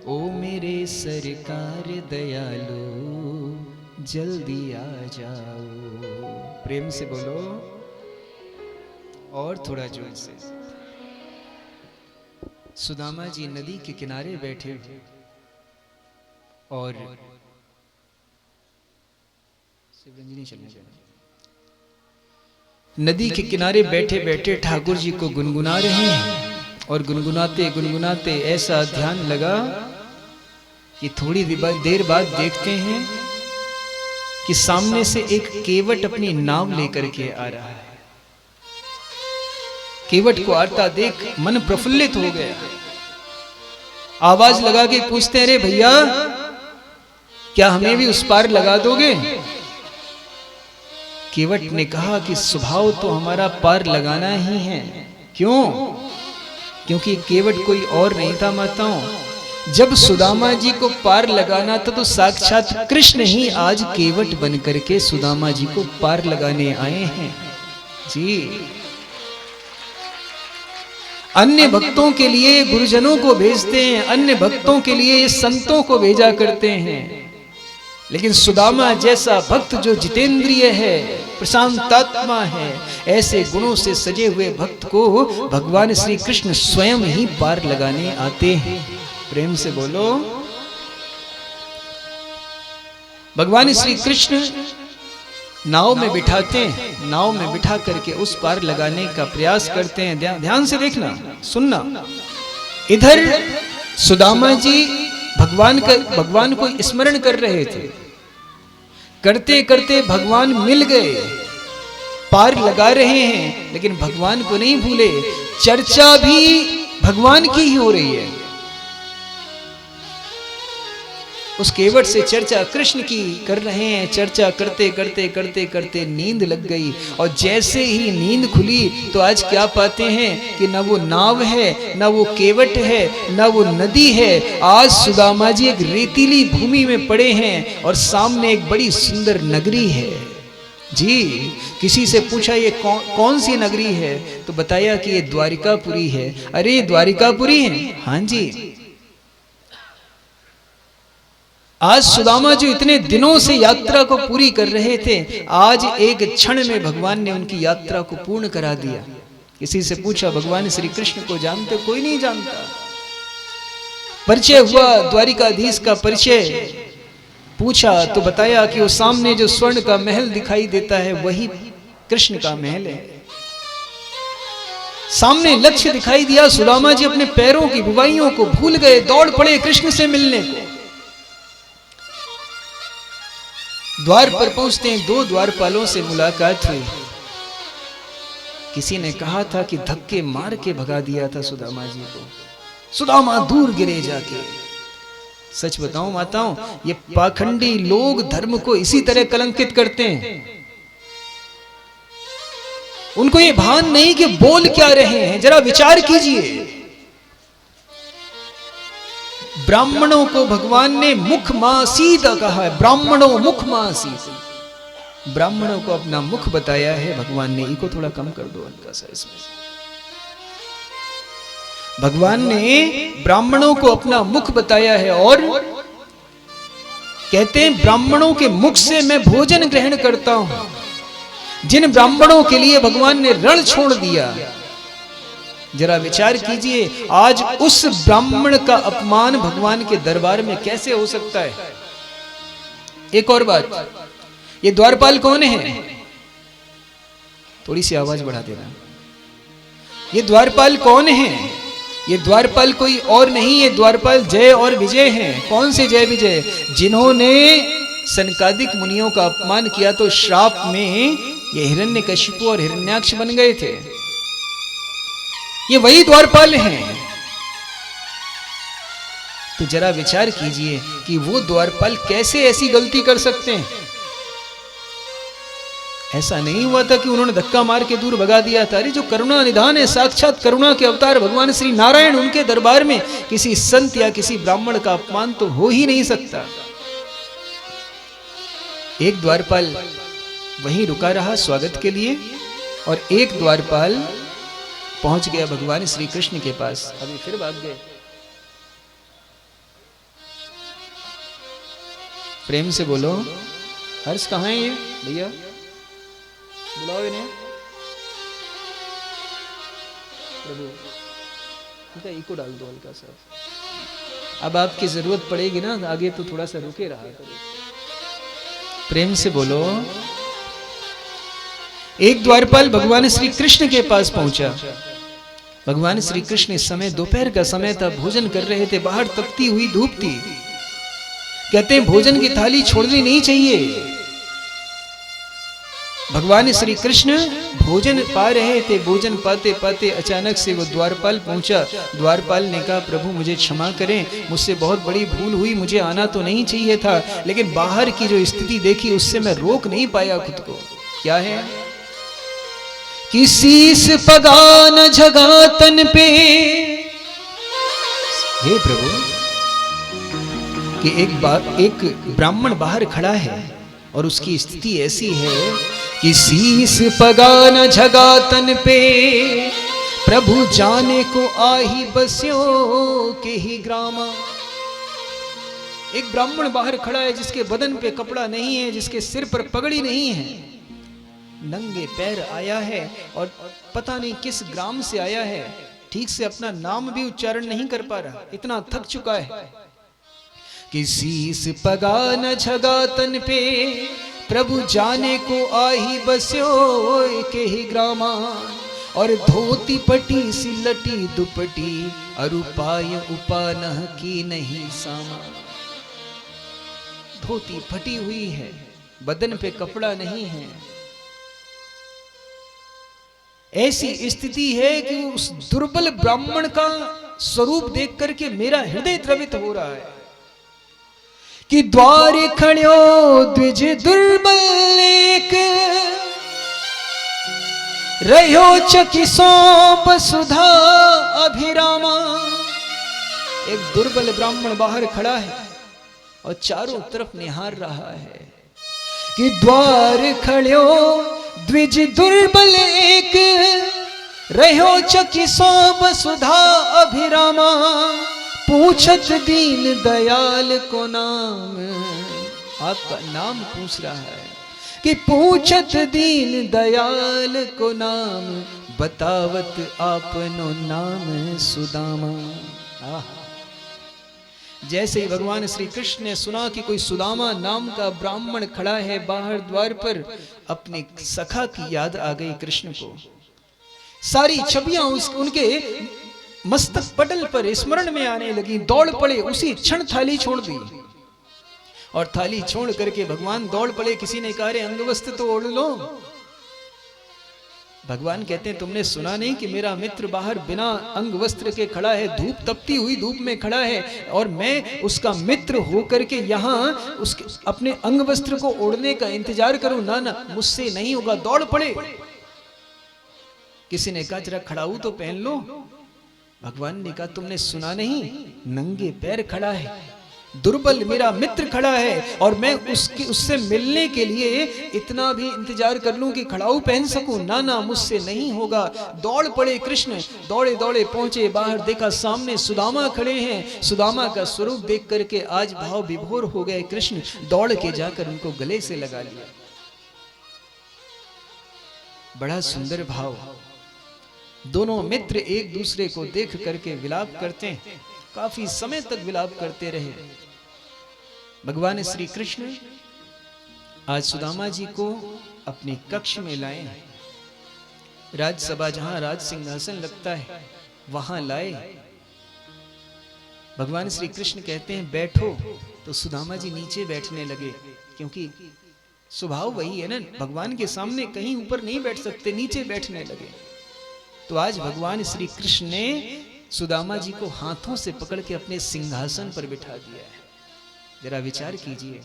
ओ मेरे सरकार दयालु जल्दी आ जाओ। प्रेम से बोलो और थोड़ा जोर से। सुदामा जी नदी के किनारे बैठे और शिवरंजनी चलने जाना। नदी के किनारे बैठे बैठे ठाकुर जी को गुनगुना रहे हैं और गुनगुनाते गुनगुनाते ऐसा ध्यान लगा कि थोड़ी देर बाद देखते हैं कि सामने से एक केवट अपनी नाव लेकर के आ रहा है। केवट को आता देख मन प्रफुल्लित हो गया। आवाज लगा के पूछते हैं, अरे भैया क्या हमें भी उस पार लगा दोगे? केवट ने कहा कि स्वभाव तो हमारा पार लगाना ही है। क्यों? क्योंकि केवट कोई और नहीं था माताओं। जब सुदामा जी को पार लगाना था तो साक्षात कृष्ण ही आज केवट बन करके सुदामा जी को पार लगाने आए हैं जी। अन्य भक्तों के लिए गुरुजनों को भेजते हैं, अन्य भक्तों के लिए संतों को भेजा करते हैं, लेकिन सुदामा जैसा भक्त जो जितेंद्रिय है, प्रशांतात्मा है, ऐसे गुणों से सजे हुए भक्त को भगवान श्री कृष्ण स्वयं ही पार लगाने आते हैं। प्रेम से बोलो। भगवान श्री कृष्ण नाव में बिठाते हैं, नाव में बिठा करके उस पार लगाने का प्रयास करते हैं। ध्यान से देखना, सुनना। इधर सुदामा जी भगवान को स्मरण कर रहे थे। करते करते भगवान मिल गए, पार लगा रहे हैं, लेकिन भगवान को नहीं भूले। चर्चा भी भगवान की ही हो रही है। उस केवट से चर्चा कृष्ण की कर रहे हैं। चर्चा करते करते करते करते नींद लग गई, और जैसे ही नींद खुली तो आज क्या पाते हैं कि न वो नाव है, न वो केवट है, न वो नदी है। आज सुदामा जी एक रेतीली भूमि में पड़े हैं और सामने एक बड़ी सुंदर नगरी है जी। किसी से पूछा ये कौन सी नगरी है, तो बताया कि ये द्वारिकापुरी है। अरे द्वारिकापुरी है? हाँ जी। आज सुदामा जो इतने दिनों से यात्रा को पूरी कर रहे थे, आज एक क्षण में भगवान ने उनकी यात्रा को पूर्ण करा दिया। किसी से पूछा भगवान श्री कृष्ण को जानते? कोई नहीं जानता। परिचय हुआ, द्वारिकाधीश का परिचय पूछा तो बताया कि वो सामने जो स्वर्ण का महल दिखाई देता है वही कृष्ण का महल है। सामने लक्ष्य दिखाई दिया, सुदामा जी अपने पैरों की बुवाइयों को भूल गए, दौड़ पड़े कृष्ण से मिलने को। द्वार पर पहुंचते हैं, 2 द्वारपालों से मुलाकात हुई। किसी ने कहा था कि धक्के मार के भगा दिया था सुदामा जी को, सुदामा दूर गिरे जाके। सच बताऊं माताओं, ये पाखंडी लोग धर्म को इसी तरह कलंकित करते हैं। उनको ये भान नहीं कि बोल क्या रहे हैं, जरा विचार कीजिए। ब्राह्मणों को भगवान ने मुख मासीदा कहा है, ब्राह्मणों मुख मासीद। ब्राह्मणों को अपना मुख बताया है भगवान ने। इको थोड़ा कम कर दो हल्का सा इसमें। भगवान ने ब्राह्मणों को अपना मुख बताया है और कहते हैं ब्राह्मणों के मुख से मैं भोजन ग्रहण करता हूं। जिन ब्राह्मणों के लिए भगवान ने रण छोड़ दिया, जरा विचार कीजिए, आज उस ब्राह्मण का अपमान भगवान के दरबार में कैसे हो सकता है। एक और बात, ये द्वारपाल कौन है? थोड़ी सी आवाज बढ़ा देना। ये द्वारपाल कौन है? ये द्वारपाल कोई और नहीं है, द्वारपाल जय और विजय हैं। कौन से जय विजय? जिन्होंने सनकादिक मुनियों का अपमान किया तो श्राप में ये हिरण्यकशिपु और हिरण्याक्ष बन गए थे। ये वही द्वारपाल हैं। तो जरा विचार कीजिए कि वो द्वारपाल कैसे ऐसी गलती कर सकते हैं। ऐसा नहीं हुआ था कि उन्होंने धक्का मार के दूर भगा दिया था। अरे जो करुणा निधान है, साक्षात करुणा के अवतार भगवान श्री नारायण, उनके दरबार में किसी संत या किसी ब्राह्मण का अपमान तो हो ही नहीं सकता। एक द्वारपाल वहीं रुका रहा स्वागत के लिए और एक द्वारपाल पहुंच गया भगवान श्री कृष्ण के पास। अभी फिर भाग गए। प्रेम से बोलो, हर्ष कहां है ये भैया? बुलाओ इन्हें। प्रभु इनका इको डाल दो हल्का सा। अब आपकी जरूरत पड़ेगी ना आगे, तो थोड़ा सा रुके रहा करो। प्रेम से बोलो। एक द्वारपाल भगवान श्री कृष्ण के पास पहुंचा। भगवान श्री कृष्ण इस समय दोपहर का समय था, भोजन कर रहे थे। बाहर तपती हुई धूप थी। कहते हैं भोजन की थाली छोड़नी नहीं चाहिए। भगवान श्री कृष्ण भोजन पा रहे थे। भोजन पाते पाते अचानक से वो द्वारपाल पहुंचा। द्वारपाल ने कहा प्रभु मुझे क्षमा करें, मुझसे बहुत बड़ी भूल हुई, मुझे आना तो नहीं चाहिए था, लेकिन बाहर की जो स्थिति देखी उससे मैं रोक नहीं पाया खुद को। क्या है? कि शीस पगा न झगा तन पे। हे प्रभु, कि एक ब्राह्मण बाहर खड़ा है और उसकी स्थिति ऐसी है कि शीस पगा न झगा तन पे, प्रभु जाने को आही बस्यो के ही ग्रामा। एक ब्राह्मण बाहर खड़ा है जिसके बदन पे कपड़ा नहीं है, जिसके सिर पर पगड़ी नहीं है, नंगे पैर आया है और पता नहीं किस ग्राम से आया है। ठीक से अपना नाम भी उच्चारण नहीं कर पा रहा, इतना थक चुका है। कि शीस पगा न झगा तन पे, प्रभु जाने को आही बस्यो के ही ग्रामा। और धोती पटी सिलटी दुपटी, अरुपाय उपानह की नहीं सामा। धोती फटी हुई है, बदन पे कपड़ा नहीं है। ऐसी स्थिति है कि उस दुर्बल ब्राह्मण का स्वरूप देख करके मेरा हृदय द्रवित हो रहा है। कि द्वार खड़ो द्विज दुर्बल एक, रहो चकिसो वसुधा अभिरामा। एक दुर्बल ब्राह्मण बाहर खड़ा है और चारों तरफ निहार रहा है। कि द्वार खड़ो द्विज दुर्बल एक, रहो चकिसो वसुधा अभिरामा। पूछ पूछत दीन दयाल को नाम, आपका नाम पूछ रहा है कि पूछत दीन दयाल को नाम, बतावत आपनो नाम सुदामा। जैसे ही भगवान श्री कृष्ण ने सुना कि कोई सुदामा नाम का ब्राह्मण खड़ा है बाहर द्वार पर, अपने सखा की याद आ गई कृष्ण को। सारी छवियां उनके मस्तक पटल पर स्मरण में आने लगी। दौड़ पड़े, उसी क्षण थाली छोड़ दी और थाली छोड़ करके भगवान दौड़ पड़े। किसी ने कहा रे अंगवस्त्र तो ओढ़ लो। भगवान कहते हैं तुमने सुना नहीं कि मेरा मित्र बाहर बिना अंग वस्त्र के खड़ा है, धूप तपती हुई धूप में खड़ा है, और मैं उसका मित्र होकर के यहाँ उसके अपने अंग वस्त्र को ओढ़ने का इंतजार करूं? ना ना, मुझसे नहीं होगा। दौड़ पड़े। किसी ने कहा जरा खड़ाऊ तो पहन लो। भगवान ने कहा तुमने सुना नहीं, नंगे पैर खड़ा है, दुर्बल मेरा मित्र खड़ा है, और मैं उससे मिलने के लिए इतना भी इंतजार कर लूं कि खड़ाऊ पहन सकूं? ना ना, मुझसे नहीं होगा। दौड़ पड़े कृष्ण, दौड़े दौड़े पहुंचे बाहर, देखा सामने सुदामा खड़े हैं। सुदामा का स्वरूप देख करके आज भाव विभोर हो गए कृष्ण। दौड़ के जाकर उनको गले से लगा लिया। बड़ा सुंदर भाव। दोनों मित्र एक दूसरे को देख करके विलाप करते हैं। काफी समय तक विलाप करते रहे। भगवान श्री कृष्ण आज सुदामा जी को अपने कक्ष में लाए। राजसभा जहां राज सिंहासन लगता है वहां लाए। भगवान श्री कृष्ण कहते हैं बैठो, तो सुदामा जी नीचे बैठने लगे, क्योंकि स्वभाव वही है ना, भगवान के सामने कहीं ऊपर नहीं बैठ सकते, नीचे बैठने लगे। तो आज भगवान श्री कृष्ण ने सुदामा जी को हाथों से पकड़ के अपने सिंहासन पर बिठा दिया है। जरा विचार कीजिए,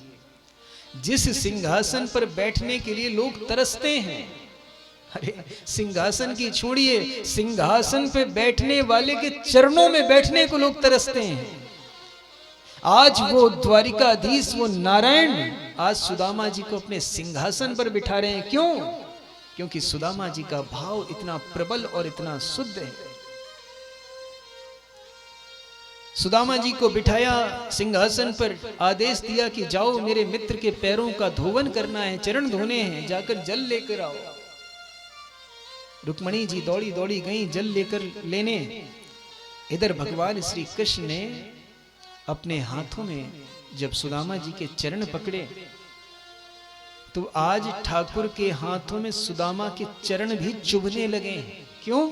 जिस सिंहासन पर बैठने के लिए लोग तरसते हैं, अरे सिंहासन की छोड़िए, सिंहासन पे बैठने वाले के चरणों में बैठने को लोग तरसते हैं। आज वो द्वारिकाधीश, वो नारायण आज सुदामा जी को अपने सिंहासन पर बिठा रहे हैं। क्यों? क्योंकि सुदामा जी का भाव इतना प्रबल और इतना शुद्ध है। सुदामा जी को बिठाया सिंहासन पर, आदेश दिया कि जाओ मेरे मित्र के पैरों का धोवन करना है, चरण धोने हैं, जाकर जल लेकर आओ। रुक्मणी जी दौड़ी दौड़ी गई जल लेकर लेने। इधर भगवान श्री कृष्ण ने अपने हाथों में जब सुदामा जी के चरण पकड़े, तो आज ठाकुर के हाथों में सुदामा के चरण भी चुभने लगे। क्यों?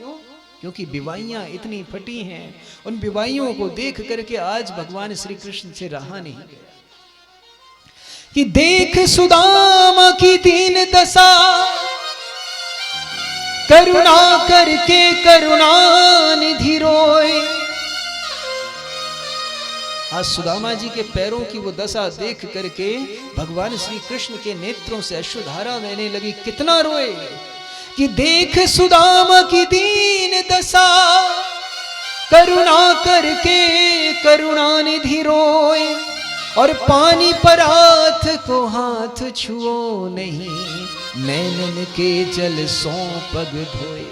क्योंकि विवाहियां इतनी फटी हैं। उन विवाहियों को देख करके आज भगवान श्री कृष्ण से रहा नहीं गया कि देख सुदामा की दीन दशा, करुणा करके करुणा निधि रोए। आज सुदामा जी के पैरों की वो दशा देख करके भगवान श्री कृष्ण के नेत्रों से अश्रुधारा बहने लगी। कितना रोए कि देख सुदामा की दीन दशा, करुणा करके करुणा निधि रोए, और पानी पर हाथ को हाथ छुओ नहीं, नैनन के जल सो पग धोए।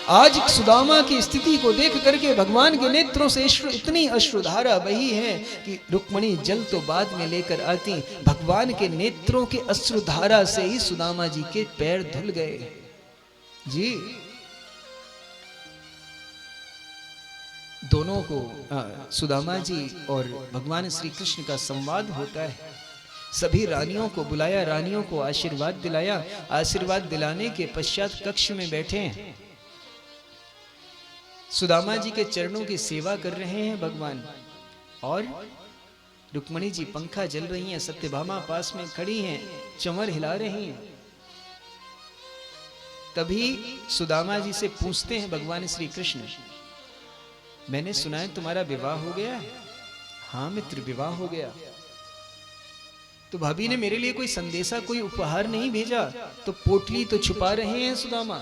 आज सुदामा की स्थिति को देख करके भगवान के नेत्रों से इतनी अश्रुधारा बही है कि रुक्मणी जल तो बाद में लेकर आती, भगवान के नेत्रों के अश्रुधारा से ही सुदामा जी के पैर धुल गए। जी, दोनों को सुदामा जी और भगवान श्री कृष्ण का संवाद होता है। सभी रानियों को बुलाया, रानियों को आशीर्वाद दिलाया। आशीर्वाद दिलाने के पश्चात कक्ष में बैठे हैं। सुदामा जी के चरणों की सेवा कर रहे हैं भगवान, और रुक्मणी जी पंखा जल रही हैं, सत्यभामा पास में खड़ी हैं, चमर हिला रही हैं। तभी सुदामा जी से पूछते हैं भगवान श्री कृष्ण, मैंने सुना है तुम्हारा विवाह हो गया है? हाँ मित्र, विवाह हो गया। तो भाभी ने मेरे लिए कोई संदेशा, कोई उपहार नहीं भेजा? तो पोटली तो छुपा रहे हैं सुदामा,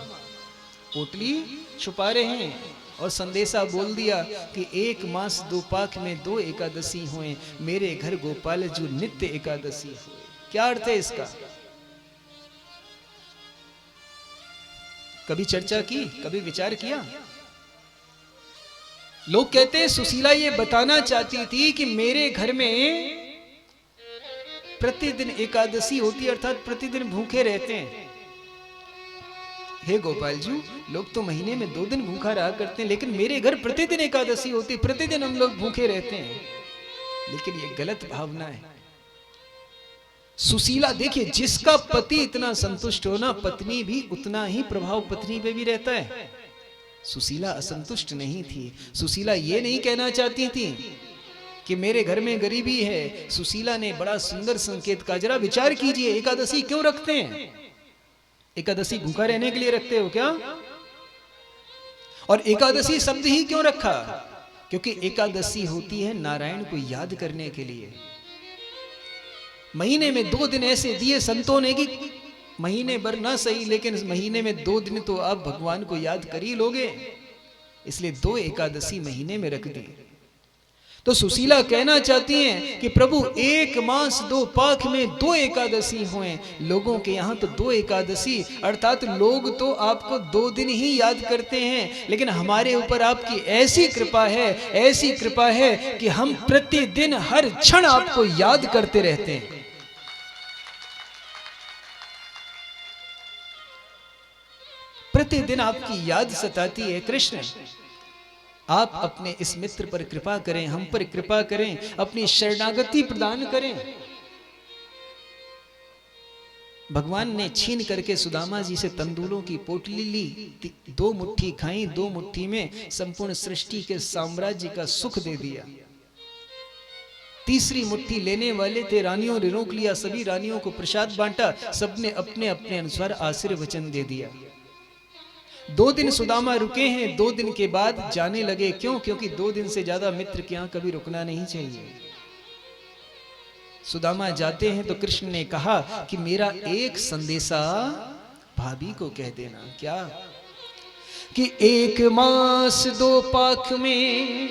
पोटली छुपा रहे हैं, और संदेशा बोल दिया कि 1 मास 2 पाख में 2 एकादशी हुए, मेरे घर गोपाल जो नित्य एकादशी हुए। क्या अर्थ है इसका? कभी चर्चा की, कभी विचार किया? लोग कहते हैं सुशीला ये बताना चाहती थी कि मेरे घर में प्रतिदिन एकादशी होती है, अर्थात प्रतिदिन भूखे रहते हैं। हे गोपाल जी, लोग तो महीने में 2 दिन भूखा रहा करते हैं, लेकिन मेरे घर प्रतिदिन एकादशी होती है, प्रतिदिन हम लोग भूखे रहते हैं। लेकिन ये गलत भावना है। सुशीला देखिए, जिसका पति इतना संतुष्ट हो ना, पत्नी भी उतना ही प्रभाव पत्नी पे भी रहता है। सुशीला असंतुष्ट नहीं थी। सुशीला ये नहीं कहना चाहती थी कि मेरे घर में गरीबी है। सुशीला ने बड़ा सुंदर संकेत का, जरा विचार कीजिए, एकादशी क्यों रखते हैं? एकादशी भूखा रहने के लिए रखते हो क्या? और एकादशी शब्द ही क्यों रखा? क्योंकि एकादशी होती है नारायण को याद करने के लिए। महीने में 2 दिन ऐसे दिए संतों ने कि महीने भर ना सही, लेकिन महीने में 2 दिन तो आप भगवान को याद कर ही लोगे, इसलिए 2 एकादशी महीने में रख दी। तो सुशीला कहना चाहती हैं कि प्रभु 1 मास 2 पाख में 2 एकादशी हुए। लोगों के यहाँ तो 2 एकादशी, अर्थात लोग तो आपको 2 दिन ही याद करते हैं, लेकिन हमारे ऊपर आपकी ऐसी कृपा है, ऐसी कृपा है कि हम प्रतिदिन हर क्षण आपको याद करते रहते हैं। प्रतिदिन आपकी याद सताती है। कृष्ण, आप अपने इस मित्र पर कृपा करें, हम पर कृपा करें, अपनी शरणागति प्रदान करें। भगवान ने छीन करके सुदामा जी से तंदूलों की पोटली ली, 2 मुट्ठी खाई, 2 मुट्ठी में संपूर्ण सृष्टि के साम्राज्य का सुख दे दिया। तीसरी मुट्ठी लेने वाले थे, रानियों ने रोक लिया, सभी रानियों को प्रसाद बांटा, सबने अपने अपने अनुसार आशीर्वचन दे दिया। 2 दिन सुदामा रुके हैं, 2 दिन के बाद जाने लगे। क्यों? क्योंकि 2 दिन से ज्यादा मित्र के यहाँ कभी रुकना नहीं चाहिए। सुदामा जाते हैं तो कृष्ण ने कहा कि मेरा एक संदेशा भाभी को कह देना। क्या? कि 1 मास 2 पाख में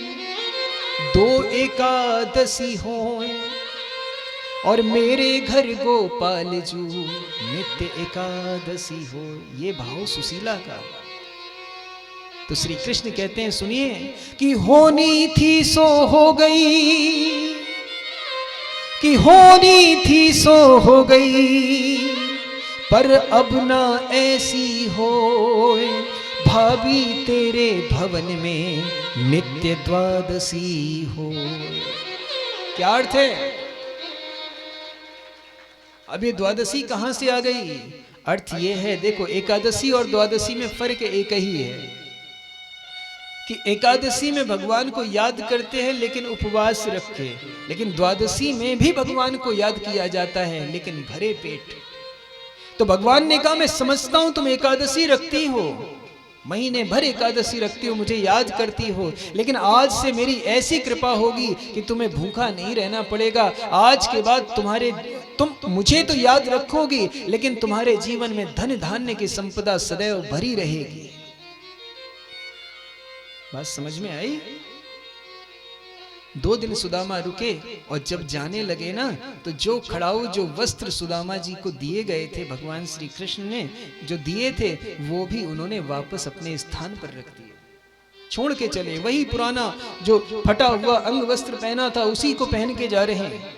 2 एकादशी होए, और मेरे घर गोपाल जू नित्य एकादशी हो। ये भाव सुशीला का। तो श्री कृष्ण कहते हैं, सुनिए, कि होनी थी सो हो गई, कि होनी थी सो हो गई, पर अब ना ऐसी हो, भाभी तेरे भवन में नित्य द्वादशी हो। क्या अर्थ है? अब ये द्वादशी कहां से आ गई? अर्थ ये है, देखो, एकादशी और द्वादशी में फर्क एक ही है कि एकादशी में भगवान को याद करते हैं लेकिन उपवास रख के, लेकिन द्वादशी में भी भगवान को याद किया जाता है लेकिन भरे पेट। तो भगवान ने कहा, मैं समझता हूं तुम एकादशी रखती हो, महीने भर एकादशी रखती हो, मुझे याद करती हो, लेकिन आज से मेरी ऐसी कृपा होगी कि तुम्हें भूखा नहीं रहना पड़ेगा। आज के बाद तुम मुझे तो याद रखोगी, लेकिन तुम्हारे जीवन में धन धान्य की संपदा सदैव भरी रहेगी। बात समझ में आई? 2 दिन सुदामा रुके, और जब जाने लगे ना, तो जो खड़ाऊ, जो वस्त्र सुदामा जी को दिए गए थे भगवान श्री कृष्ण ने जो दिए थे, वो भी उन्होंने वापस अपने स्थान पर रख दिए, छोड़ के चले। वही पुराना जो फटा हुआ अंग वस्त्र पहना था, उसी को पहन के जा रहे हैं।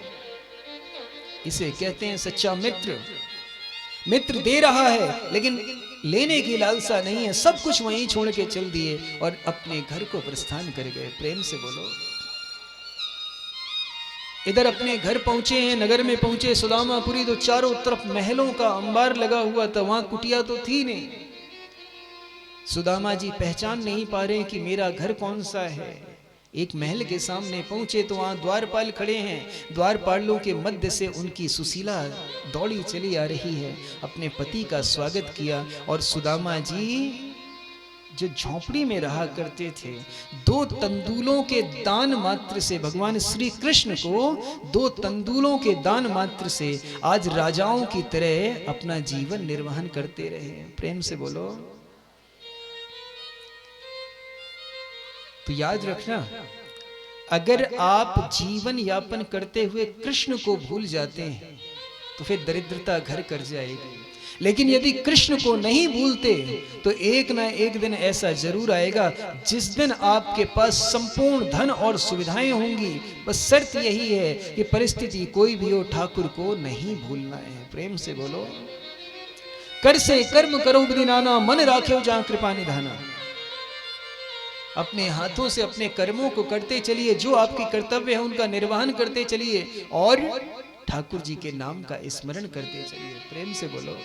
इसे कहते हैं सच्चा मित्र। मित्र दे रहा है लेकिन लेने की लालसा नहीं है, सब कुछ वहीं छोड़ के चल दिए और अपने घर को प्रस्थान कर गए। प्रेम से बोलो। इधर अपने घर पहुंचे हैं, नगर में पहुंचे सुदामापुरी, तो चारों तरफ महलों का अंबार लगा हुआ था, वहां कुटिया तो थी नहीं। सुदामा जी पहचान नहीं पा रहे कि मेरा घर कौन सा है। एक महल के सामने पहुंचे तो वहां द्वारपाल खड़े हैं। द्वारपालों के मध्य से उनकी सुशीला दौड़ी चली आ रही है, अपने पति का स्वागत किया। और सुदामा जी जो झोंपड़ी में रहा करते थे, 2 तंदूलों के दान मात्र से, भगवान श्री कृष्ण को 2 तंदूलों के दान मात्र से आज राजाओं की तरह अपना जीवन निर्वहन करते रहे। प्रेम से बोलो। तो याद रखना, अगर आप जीवन यापन करते हुए कृष्ण को भूल जाते हैं तो फिर दरिद्रता घर कर जाएगी। लेकिन यदि कृष्ण को नहीं भूलते तो एक ना एक दिन ऐसा जरूर आएगा जिस दिन आपके पास संपूर्ण धन और सुविधाएं होंगी। बस शर्त यही है कि परिस्थिति कोई भी हो, ठाकुर को नहीं भूलना है। प्रेम से बोलो, कर से कर्म करो बदिनाना, मन राख्यो जहां कृपा निधाना। अपने हाथों से अपने कर्मों को करते चलिए, जो आपके कर्तव्य है उनका निर्वहन करते चलिए और ठाकुर जी के नाम का स्मरण करते चलिए। प्रेम से बोलो।